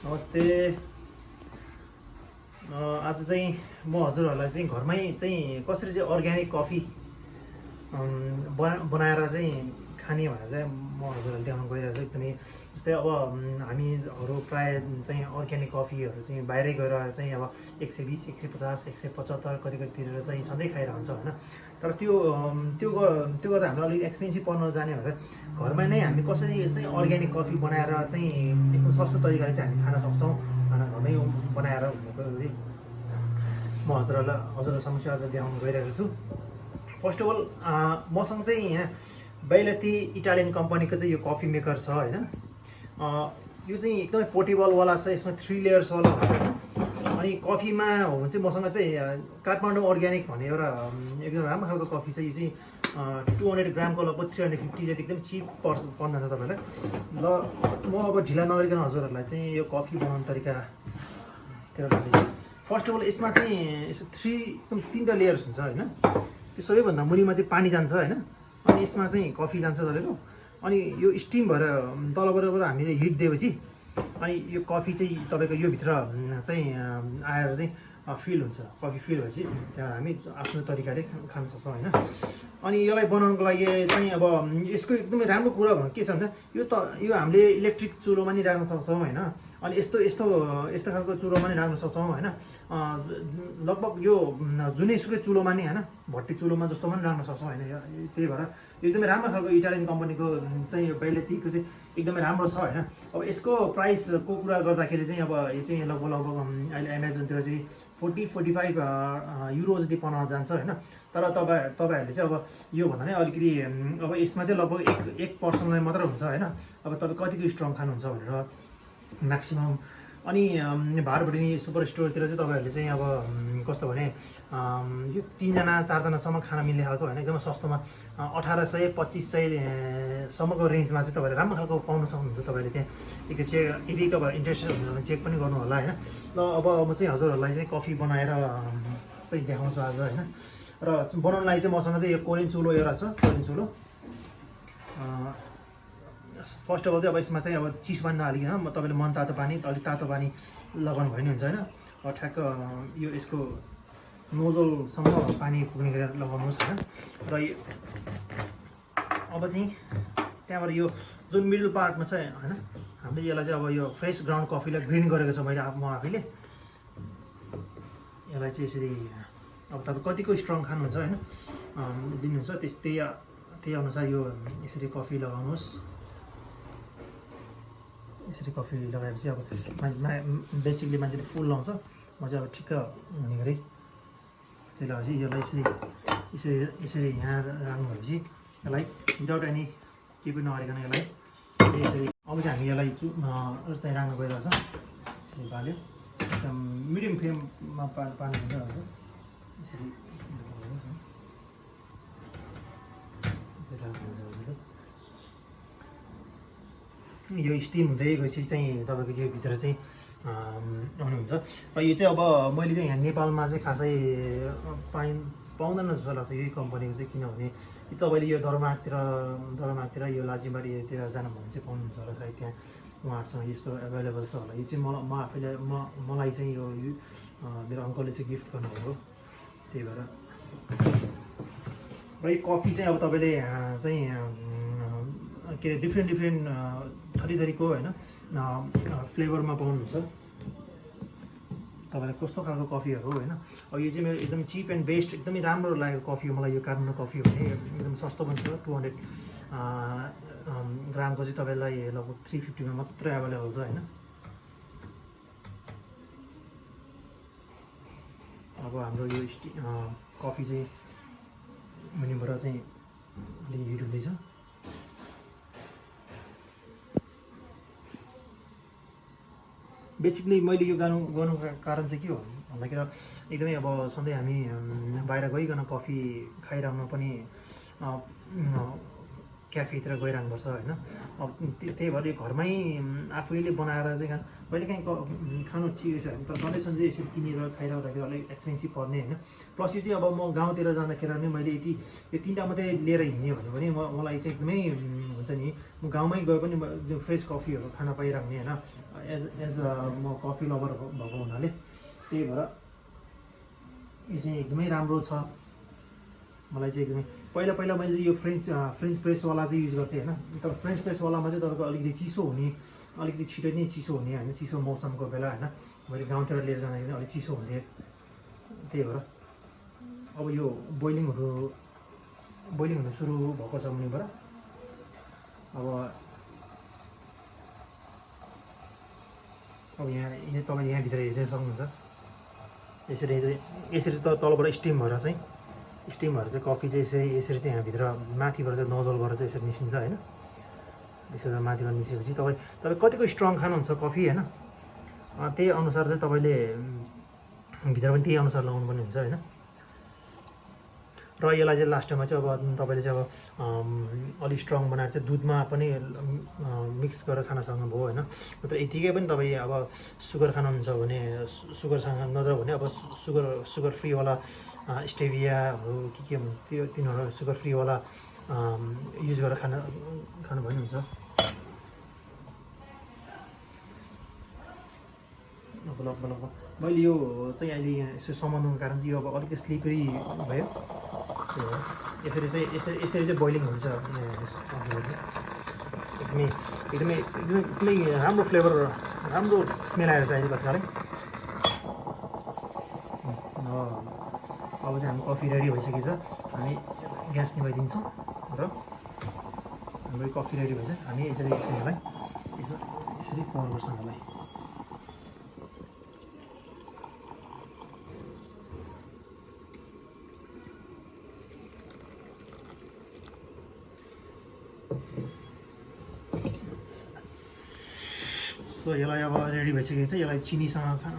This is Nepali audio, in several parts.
नमस्ते। आज चाहिँ म हजुरहरूलाई चाहिँ घरमै चाहिँ कसरी चाहिँ अर्ग्यानिक कफी बनाएर चाहिँ खाने भनेर चाहिँ म हजुरहरूलाई देखाउन गइरहेको छु। एकदमै जस्तै अब हामीहरू प्राय चाहिँ अर्ग्यानिक कफीहरू चाहिँ बाहिरै गएर चाहिँ अब 120, 150, 175 कति कति तिरेर चाहिँ सधैँ खाइरहन्छ होइन। तर त्यो गर्दा हामीलाई अलिक एक्सपेन्सिभ पर्न जाने भनेर घरमै नै हामी कसरी चाहिँ अर्ग्यानिक कफी बनाएर चाहिँ एकदम सस्तो तरिकाले चाहिँ हामी खान सक्छौँ भनेर घरमै बनाएर भनेको म हजुरहरूलाई समक्ष आज देखाउन गइरहेको छु। फर्स्ट अफ अल मसँग चाहिँ यहाँ बैलेटी इटालियन कम्पनीको चाहिँ यो कफी मेकर छ होइन। यो चाहिँ एकदमै पोर्टेबलवाला छ, यसमा 3 लेयर्सवाला अनि कफीमा हो भने चाहिँ मसँग चाहिँ काठमाडौँ अर्ग्यानिक भन्ने एउटा एकदम राम्रो खालको कफी छ। यो चाहिँ 200 ग्रामको लगभग 350 जति एकदम चिप पर्न छ तपाईँलाई। ल म अब ढिला नगरिकन हजुरहरूलाई चाहिँ यो कफी बनाउने तरिकातिर भन्दैछु। फर्स्ट अफ अल यसमा चाहिँ यसो एकदम 3टा लेयर्स हुन्छ होइन। यो सबैभन्दा मुनिमा चाहिँ पानी जान्छ होइन, अनि यसमा चाहिँ कफी जान्छ तपाईँको। अनि यो स्टिम भएर तलबाट हामीले हिट दिएपछि अनि यो कफी चाहिँ तपाईँको यो भित्र चाहिँ आएर चाहिँ फिल हुन्छ। कफी फिल भएपछि त्यहाँ हामी आफ्नो तरिकाले खान सक्छौँ होइन। अनि यसलाई बनाउनुको लागि चाहिँ अब यसको एकदमै राम्रो कुरा भन्नु के छ भन्दा यो हामीले इलेक्ट्रिक चुलोमा नि राख्न सक्छौँ होइन। अनि यस्तो खालको चुलोमा नि राख्न सक्छौँ होइन। लगभग यो जुनैसुकै चुलोमा नि होइन, भट्टी चुलोमा जस्तोमा नि राख्न सक्छौँ होइन। त्यही भएर यो एकदमै राम्रो खालको इटालियन कम्पनीको चाहिँ यो बैलेटीको चाहिँ एकदमै राम्रो छ होइन। अब यसको प्राइसको कुरा गर्दाखेरि चाहिँ अब यो चाहिँ लगभग अहिले एमाजोनतिर चाहिँ 40-45 युरो जति पर्न जान्छ होइन। तर तपाईँहरूले चाहिँ अब योभन्दा नै अलिकति अब यसमा चाहिँ लगभग एक पर्सनलाई मात्र हुन्छ होइन। अब तपाईँ कतिको स्ट्रङ खानुहुन्छ भनेर म्याक्सिमम। अनि भारतभरि सुपर स्टोरतिर चाहिँ तपाईँहरूले चाहिँ अब कस्तो भने यो 3-4जनासम्म खान मिल्ने खालको होइन, एकदमै सस्तोमा 1800-2500 सम्मको रेन्जमा चाहिँ तपाईँले राम्रो खालको पाउन सक्नुहुन्छ। तपाईँले त्यहाँ एकचोटि चेक, यदि तपाईँ इन्ट्रेस्टेड हुनुहुन्छ भने चेक पनि गर्नु होला होइन। ल अब म चाहिँ हजुरहरूलाई चाहिँ कफी बनाएर चाहिँ देखाउँछु आज होइन। र बनाउनलाई चाहिँ मसँग चाहिँ यो कोरियन चुलो एउटा छ, कोरियन चुलो। फर्स्ट अफ अल चाहिँ अब यसमा चाहिँ अब चिसो पानी नहालिकन तपाईँले तातो पानी, अलिक तातो पानी लगाउनु भयो नि हुन्छ होइन। ठ्याक्क यो यसको नोजलसम्म पानी पुग्ने गरेर लगाउनुहोस् होइन। र अब चाहिँ त्यहाँबाट यो जुन मिडल पार्टमा छ होइन, हामीले यसलाई चाहिँ अब यो फ्रेस ग्राउन्ड कफीलाई ग्रिन्ड गरेको छ मैले म आफैले। यसलाई चाहिँ यसरी अब तपाईँ कतिको स्ट्रङ खानुहुन्छ होइन दिनुहुन्छ त्यही अनुसार यो यसरी कफी लगाउनुहोस्। यसरी कफी लगाएपछि अब बेसिकली मान्छेले फुल लाउँछ, म चाहिँ अब ठिक्क हुने गरी चाहिँ लगाएपछि यसरी यहाँ राख्नु भएपछि यसलाई विदाउट एनी केही पनि नगरिकन यसलाई यसरी अब चाहिँ हामी यसलाई चाहिँ राख्नु गइरहेको छ। यसरी पाल्यो एकदम मिडियम फ्लेममा पानी हुन्छ हजुर। यसरी यो स्टिम हुँदै गएपछि चाहिँ तपाईँको यो भित्र चाहिँ आउनुहुन्छ। र यो चाहिँ अब मैले चाहिँ यहाँ नेपालमा चाहिँ खासै पाउँदैन जस्तो लाग्छ यही कम्पनीको चाहिँ, किनभने तपाईँले यो दरमागतिर यो लाजिमबारीतिर जानुभयो भने चाहिँ पाउनुहुन्छ होला सायद। त्यहाँ उहाँहरूसँग यस्तो एभाइलेबल छ होला। यो चाहिँ मलाई चाहिँ यो मेरो अङ्कलले चाहिँ गिफ्ट गर्नुभएको, त्यही भएर। र यो कफी चाहिँ अब तपाईँले चाहिँ के अरे डिफ्रेन्ट थरीको होइन फ्लेभरमा पाउनुहुन्छ। तपाईँलाई कस्तो खालको कफीहरू होइन। अब यो चाहिँ मेरो एकदम चिप एन्ड बेस्ट एकदमै राम्रो लागेको कफी हो मलाई। यो काठमाडौँ कफी हो भने एकदम सस्तो पनि छ। 200 ग्रामको चाहिँ तपाईँलाई लगभग 350 मा मात्रै एभाइलेबल छ होइन। अब हाम्रो यो कफी चाहिँ मुनिबाट चाहिँ अलि हिट हुँदैछ। बेसिकली मैले यो गर्नुको कारण चाहिँ के हो भन्दाखेरि एकदमै अब सधैँ हामी बाहिर गइकन कफी खाइरहनु पनि क्याफेतिर गइरहनुपर्छ होइन। अब त्यही भएर यो घरमै आफैले बनाएर चाहिँ कहिले काहीँ खानु ठिकै छ तर सधैँ सधैँ यसरी किनेर खाइरहँदाखेरि अलिक एक्सपेन्सिभ पर्ने होइन। प्लस यो चाहिँ अब म गाउँतिर जाँदाखेरि पनि मैले यो 3टा मात्रै लिएर हिँड्यो भने पनि मलाई चाहिँ एकदमै हुन्छ हुन्छ नि म गाउँमै गए पनि जो फ्रेस कफीहरू खान पाइरहने होइन एज म कफी लभर भएको हुनाले त्यही भएर यो चाहिँ एकदमै राम्रो छ मलाई चाहिँ एकदमै पहिला मैले यो फ्रेन्च प्रेसवाला चाहिँ युज गर्थेँ होइन तर फ्रेन्च प्रेसवालामा चाहिँ तपाईँको अलिकति चिसो हुने अलिकति छिटो नै चिसो हुने होइन चिसो मौसमको बेला होइन मैले गाउँतिर लिएर जाँदाखेरि अलिक चिसो हुन्थ्यो त्यही भएर अब यो बोइलिङ हुनु सुरु भएको छ मुनिबाट अब यहाँ तपाईँ यहाँभित्र हेर्न सक्नुहुन्छ यसरी त तलबाट स्टिम भएर चाहिँ कफी चाहिँ यसरी चाहिँ यहाँभित्र माथिबाट चाहिँ नोजलबाट चाहिँ यसरी निस्किन्छ होइन यसरी माथिबाट निस्केपछि तपाईँ कतिको स्ट्रङ खानुहुन्छ कफी होइन त्यही अनुसार चाहिँ तपाईँले भित्र पनि त्यही अनुसार लगाउनु पर्ने हुन्छ होइन र यसलाई चाहिँ लास्ट टाइममा चाहिँ अब तपाईँले चाहिँ अब अलिक स्ट्रङ बनाएर चाहिँ दुधमा पनि मिक्स गरेर खान सक्नुभयो होइन नत्र यतिकै पनि तपाईँ अब सुगर खानुहुन्छ भने सुगरसँग नत्र भने अब सुगर फ्रीवाला स्टेभियाहरू के त्यो तिनीहरू सुगर फ्रीवाला युज गरेर खानु पनि हुन्छ अब मैले यो चाहिँ अहिले यहाँ यसो समाउनुको कारण चाहिँ यो अब अलिकति स्लिपरी भयो यसरी चाहिँ बोइलिङ हुन्छ एकदमै राम्रो फ्लेभर राम्रो स्मेल आएर चाहिँ अहिले कतिखालै अब चाहिँ हाम्रो कफी रेडी भइसकेको छ हामी ग्यास निभाइदिन्छौँ र हाम्रो कफी रेडी भएछ हामी यसरी चाहिँ यसलाई यसरी पोर गर्छौँ यसलाई सो यसलाई अब रेडी भइसकेको छ यसलाई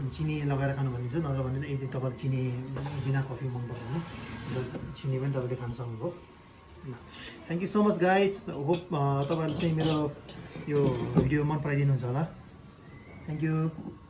चिनी लगाएर खानु भनिन्छ नत्र भने यदि तपाईँले चिनी बिना कफी मनपर्छ भने चिनी पनि तपाईँले खान सक्नुभयो thank you so much guys hope तपाईँहरूले चाहिँ मेरो यो भिडियो मन पराइदिनुहुन्छ होला थ्याङ्क यू